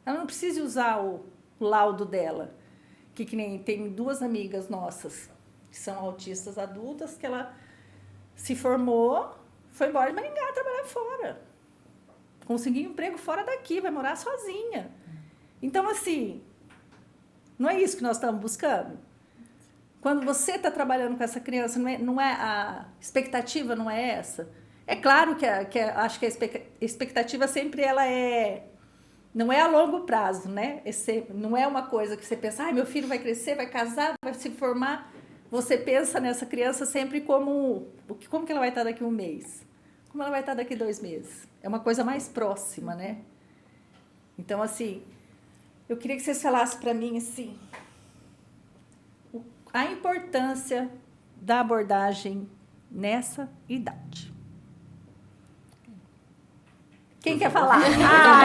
Ela não precisa usar o laudo dela. Que nem tem 2 amigas nossas que são autistas adultas, que ela se formou, foi embora de Maringá trabalhar fora. Conseguiu um emprego fora daqui, vai morar sozinha. Então, assim, não é isso que nós estamos buscando? Quando você está trabalhando com essa criança, não é a expectativa não é essa. É claro que acho que a expectativa sempre ela não é a longo prazo, né? Não é uma coisa que você pensa, meu filho vai crescer, vai casar, vai se formar. Você pensa nessa criança sempre como que ela vai estar daqui 1 mês? Como ela vai estar daqui 2 meses? É uma coisa mais próxima, né? Então, assim, eu queria que vocês falassem para mim, assim, a importância da abordagem nessa idade. Quem quer falar?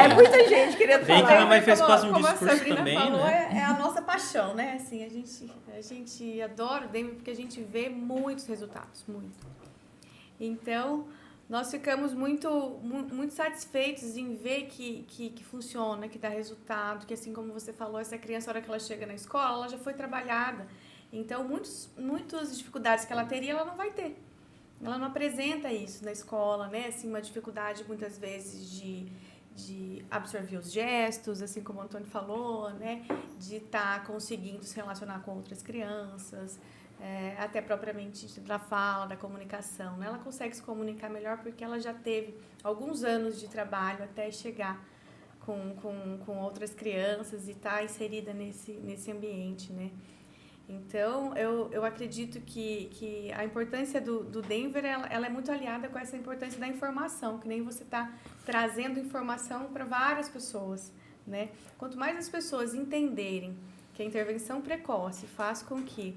É muita gente querendo Vem falar. que a mamãe fez quase um como discurso a Sabrina também, falou, né? é a nossa paixão, né? Assim, a gente adora o Denver porque a gente vê muitos resultados, muito. Então, nós ficamos muito satisfeitos em ver que funciona, que dá resultado, que assim como você falou, essa criança, a hora que ela chega na escola, ela já foi trabalhada. Então, muitas dificuldades que ela teria, ela não vai ter. ela não apresenta isso na escola, né? Assim, uma dificuldade muitas vezes de absorver os gestos, assim como o Antônio falou, né? De estar conseguindo se relacionar com outras crianças, até propriamente da fala, da comunicação, né? Ela consegue se comunicar melhor porque ela já teve alguns anos de trabalho até chegar com outras crianças e estar inserida nesse ambiente, né? Então, eu acredito que a importância do Denver, ela é muito aliada com essa importância da informação, que nem você está trazendo informação para várias pessoas, né? Quanto mais as pessoas entenderem que a intervenção precoce faz com que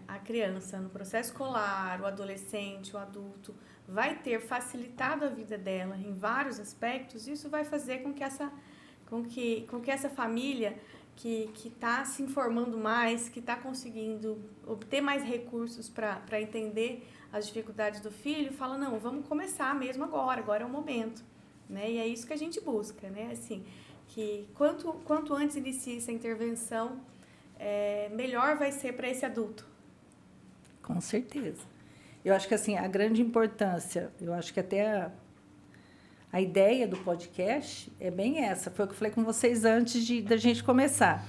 a criança, no processo escolar, o adolescente, o adulto, vai ter facilitado a vida dela em vários aspectos, isso vai fazer com que essa família que está se informando mais, que está conseguindo obter mais recursos para entender as dificuldades do filho, fala, não, vamos começar mesmo agora é o momento, né? E é isso que a gente busca, né? Assim, que quanto antes inicia essa intervenção, melhor vai ser para esse adulto. Com certeza. Eu acho que assim, a grande importância, eu acho que até a ideia do podcast é bem essa, foi o que eu falei com vocês antes da gente começar.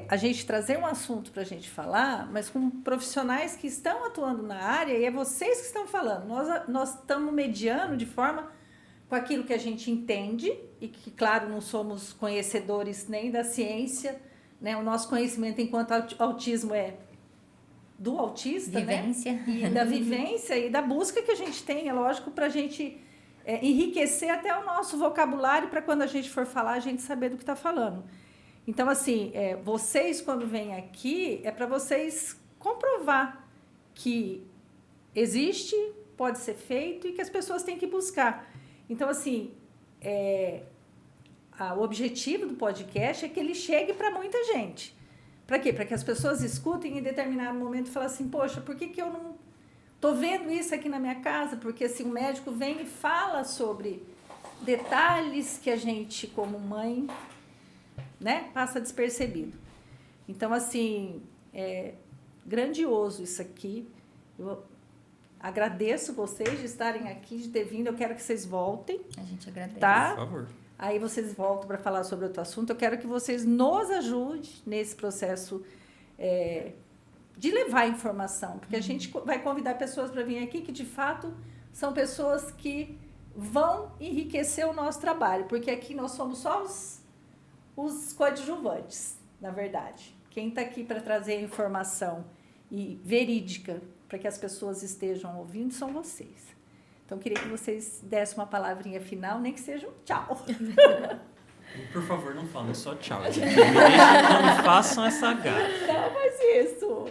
A gente trazer um assunto para a gente falar, mas com profissionais que estão atuando na área, e é vocês que estão falando. Nós estamos mediando de forma com aquilo que a gente entende, e que, claro, não somos conhecedores nem da ciência, né? O nosso conhecimento enquanto autismo é do autista, Vivência. né? E da vivência e da busca que a gente tem, é lógico, para a gente enriquecer até o nosso vocabulário, para quando a gente for falar, a gente saber do que está falando. Então, assim, vocês, quando vêm aqui, é para vocês comprovar que existe, pode ser feito e que as pessoas têm que buscar. Então, assim, o objetivo do podcast é que ele chegue para muita gente. Para quê? Para que as pessoas escutem e em determinado momento e falem assim, poxa, por que eu não estou vendo isso aqui na minha casa? Porque assim, o médico vem e fala sobre detalhes que a gente, como mãe, né, passa despercebido. Então, assim, é grandioso isso aqui. Eu agradeço vocês de estarem aqui, de ter vindo. Eu quero que vocês voltem. A gente agradece. Tá? Por favor. Aí vocês voltam para falar sobre outro assunto. Eu quero que vocês nos ajudem nesse processo de levar informação. Porque a gente vai convidar pessoas para vir aqui que, de fato, são pessoas que vão enriquecer o nosso trabalho. Porque aqui nós somos só os coadjuvantes, na verdade. Quem está aqui para trazer informação e verídica para que as pessoas estejam ouvindo são vocês. Então, eu queria que vocês dessem uma palavrinha final, nem que seja um tchau. Por favor, não falem só tchau. Não me façam essa gafe. Não, mas isso.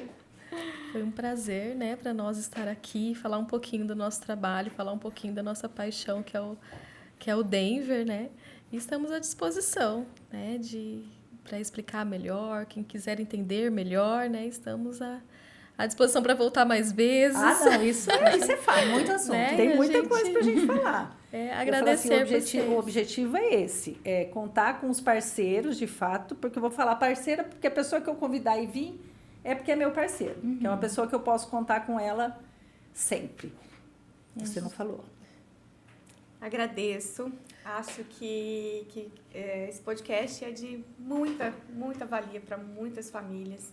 Foi um prazer, né, para nós estar aqui, falar um pouquinho do nosso trabalho, falar um pouquinho da nossa paixão, que é o Denver, né? E estamos à disposição, né, para explicar melhor, quem quiser entender melhor, né? Estamos à disposição para voltar mais vezes. Não, isso é fácil. Muito assunto. Né? Tem muita gente... coisa para a gente falar. Agradecer assim, o objetivo é esse, contar com os parceiros, de fato, porque eu vou falar parceira, porque a pessoa que eu convidar e vir é porque é meu parceiro, que é uma pessoa que eu posso contar com ela sempre. Você não falou. Agradeço. Acho que esse podcast é de muita, muita valia para muitas famílias.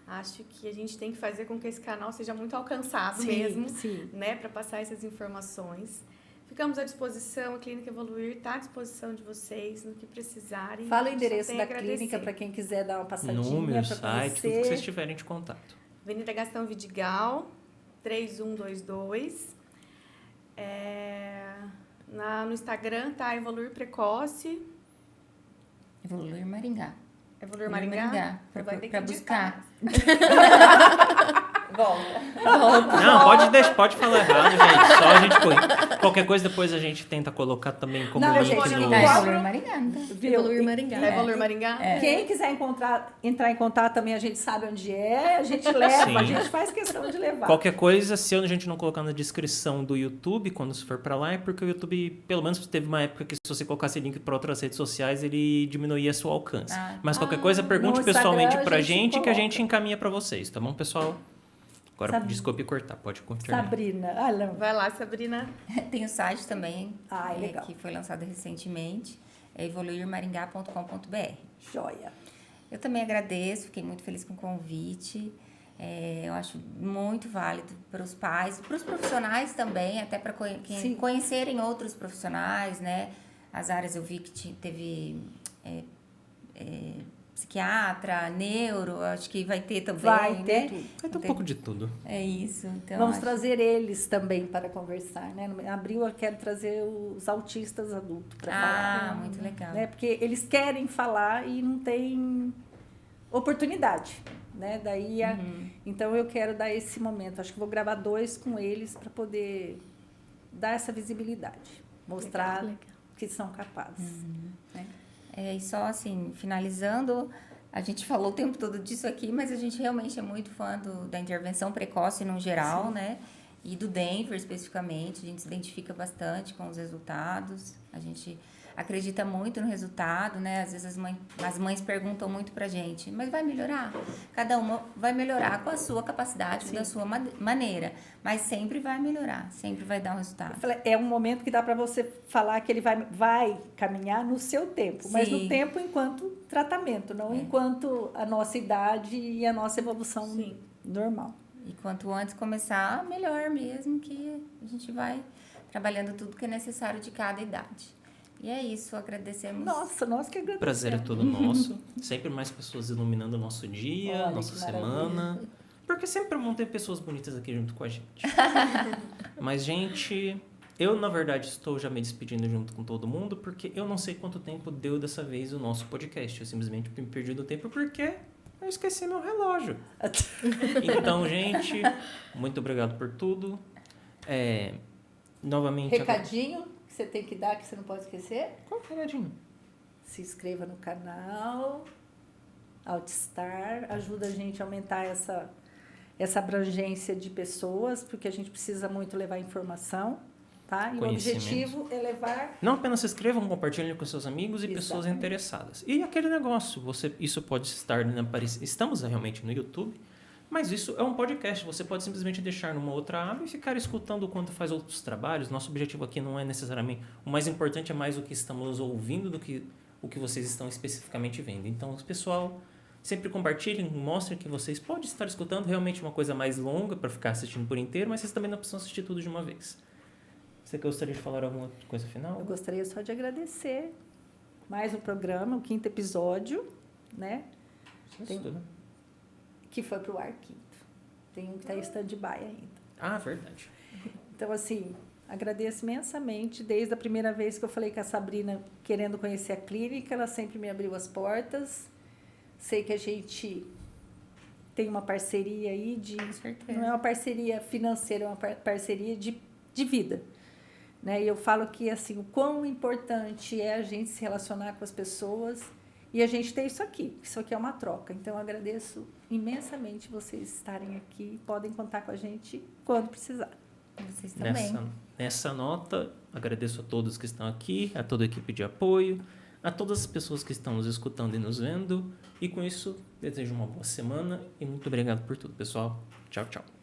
Acho que a gente tem que fazer com que esse canal seja muito alcançado mesmo, né, para passar essas informações. Ficamos à disposição, a Clínica Evoluir está à disposição de vocês no que precisarem. Fala o endereço da clínica para quem quiser dar uma passadinha. Número, site, tudo que vocês tiverem de contato. Avenida Gastão Vidigal, 3122. No Instagram tá Evoluir Precoce. Evoluir Maringá. Evoluir Maringá? Para buscar. Volta. Não, pode falar errado, gente. Só a gente corrige. Qualquer coisa depois a gente tenta colocar também como Não, link gente, no... Evoluir Maringá, então. Evoluir Maringá. Evoluir Maringá? Quem quiser entrar em contato também, a gente sabe onde a gente leva, Sim. a gente faz questão de levar. Qualquer coisa, se a gente não colocar na descrição do YouTube, quando você for pra lá, é porque o YouTube, pelo menos teve uma época que se você colocasse link para outras redes sociais, ele diminuía seu alcance. Mas qualquer coisa, pergunte no Instagram pessoalmente a pra gente gente que a gente coloca. encaminha pra vocês, tá bom, pessoal? Agora, desculpe cortar, pode continuar. Sabrina. Não. Vai lá, Sabrina. Tem o site também, Legal. que foi lançado recentemente, é evoluirmaringá.com.br. Joia. Eu também agradeço, fiquei muito feliz com o convite. Eu acho muito válido para os pais, para os profissionais também, até para conhecerem outros profissionais, né? As áreas eu vi que teve psiquiatra, neuro, acho que vai ter também, Vai ter né? tudo. Vai ter um pouco de tudo. É isso. Então, Vamos trazer eles também para conversar, né? No abril eu quero trazer os autistas adultos para falar. Muito legal. Né? Porque eles querem falar e não tem oportunidade, né? Daí, então eu quero dar esse momento. Acho que vou gravar 2 com eles para poder dar essa visibilidade, mostrar Legal. que são capazes. Né? E só assim, finalizando, a gente falou o tempo todo disso aqui, mas a gente realmente é muito fã da intervenção precoce no geral, né? E do Denver especificamente, a gente se identifica bastante com os resultados, a gente acredita muito no resultado, né? Às vezes as mães perguntam muito pra gente, mas vai melhorar? Cada uma vai melhorar com a sua capacidade, da sua maneira, mas sempre vai melhorar, sempre vai dar um resultado. Eu falei, é um momento que dá para você falar que ele vai caminhar no seu tempo, mas no tempo enquanto tratamento, não enquanto a nossa idade e a nossa evolução normal. E quanto antes começar, melhor mesmo, que a gente vai trabalhando tudo que é necessário de cada idade. E é isso, agradecemos. Nossa, nós que agradecemos. Prazer é todo nosso. Sempre mais pessoas iluminando o nosso dia, Olha, nossa que semana. Porque sempre vão ter pessoas bonitas aqui junto com a gente. Mas, gente, eu, na verdade, estou já me despedindo junto com todo mundo, porque eu não sei quanto tempo deu dessa vez o nosso podcast. Eu simplesmente me perdi do tempo porque eu esqueci meu relógio. Então, gente, muito obrigado por tudo. Novamente... Recadinho que você tem que dar, que você não pode esquecer. Qual recadinho? Se inscreva no canal Altstar, ajuda a gente a aumentar essa abrangência de pessoas, porque a gente precisa muito levar informação, tá? E o objetivo é levar... Não apenas se inscrevam, compartilhem com seus amigos e pessoas interessadas. E aquele negócio, isso pode estar... Estamos realmente no YouTube, mas isso é um podcast. Você pode simplesmente deixar numa outra aba e ficar escutando quando faz outros trabalhos. Nosso objetivo aqui não é necessariamente... O mais importante é mais o que estamos ouvindo do que o que vocês estão especificamente vendo. Então, pessoal, sempre compartilhem, mostrem que vocês podem estar escutando realmente uma coisa mais longa para ficar assistindo por inteiro, mas vocês também não precisam assistir tudo de uma vez. Você gostaria de falar alguma coisa final? Eu gostaria só de agradecer mais um programa, o 5º episódio, né? Que foi pro ar 5º. Tem um que está em stand-by ainda. Ah, verdade. Então, assim, agradeço imensamente. Desde a primeira vez que eu falei com a Sabrina, querendo conhecer a clínica, ela sempre me abriu as portas. Sei que a gente tem uma parceria aí Com certeza. não é uma parceria financeira, é uma parceria de vida. Né? E eu falo que, assim, o quão importante é a gente se relacionar com as pessoas e a gente ter isso aqui. Isso aqui é uma troca. Então, eu agradeço imensamente vocês estarem aqui. Podem contar com a gente quando precisar. Vocês também. Nessa nota, agradeço a todos que estão aqui, a toda a equipe de apoio, a todas as pessoas que estão nos escutando e nos vendo. E com isso, desejo uma boa semana e muito obrigado por tudo, pessoal. Tchau, tchau.